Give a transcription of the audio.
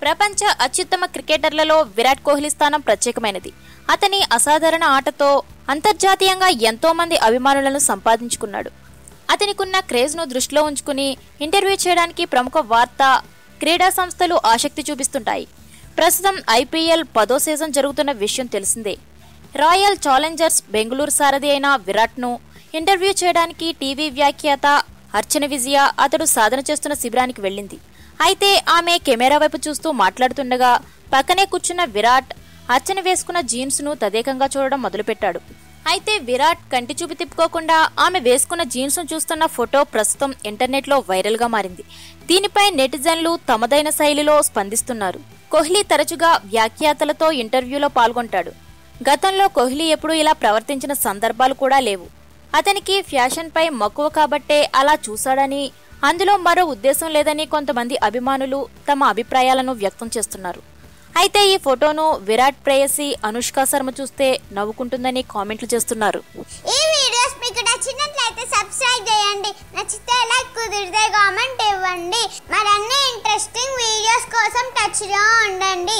ప్రపంచ అత్యుత్తమ క్రికెటర్లలో విరాట్ కోహ్లీ స్థానం ప్రత్యేకమైనది. అతని అసాధారణ ఆటతో అంతర్జాతీయంగా ఎంతో మంది అభిమానులను సంపాదించుకున్నాడు. అతనికున్న క్రేజ్ను దృష్టిలో ఉంచుకుని ఇంటర్వ్యూ చేయడానికి ప్రముఖ వార్తా క్రీడా సంస్థలు ఆసక్తి చూపిస్తుంటాయి. ప్రస్తుతం ఐపీఎల్ 10వ సీజన్ జరుగుతున్న విషయం తెలిసిందే. రాయల్ ఛాలెంజర్స్ బెంగళూరు సారథి అయిన విరాట్ను ఇంటర్వ్యూ చేయడానికి టీవీ వ్యాఖ్యాత అర్చన విజయ అతడు సాధన చేస్తున్న శిబిరానికి వెళ్ళింది. అయితే ఆమె కెమెరా వైపు చూస్తూ మాట్లాడుతుండగా పక్కనే కూర్చున్న విరాట్ అర్చన వేసుకున్న జీన్స్ను తదేకంగా చూడడం మొదలుపెట్టాడు. అయితే విరాట్ కంటి చూపు తిప్పుకోకుండా ఆమె వేసుకున్న జీన్స్ను చూస్తున్న ఫోటో ప్రస్తుతం ఇంటర్నెట్లో వైరల్గా మారింది. దీనిపై నెటిజన్లు తమదైన శైలిలో స్పందిస్తున్నారు. కోహ్లీ తరచుగా వ్యాఖ్యాతలతో ఇంటర్వ్యూలో పాల్గొంటాడు. గతంలో కోహ్లీ ఎప్పుడూ ఇలా ప్రవర్తించిన సందర్భాలు కూడా లేవు. అతనికి ఫ్యాషన్పై మక్కువ కాబట్టే అలా చూశాడని, అందులో మరో ఉద్దేశం లేదని కొంతమంది అభిమానులు తమ అభిప్రాయాలను వ్యక్తం చేస్తున్నారు. అయితే ఈ ఫోటోను విరాట్ ప్రేయసి అనుష్క శర్మ చూస్తే నవ్వుకుంటుందని కామెంట్లు చేస్తున్నారు. ఈ వీడియోస్ మీకు నచ్చినట్లయితే సబ్స్క్రైబ్ చేయండి, నచ్చితే లైక్, కుదిరితే కామెంట్ ఇవ్వండి. మరిన్ని ఇంట్రెస్టింగ్ వీడియోస్ కోసం టచ్లో ఉండండి.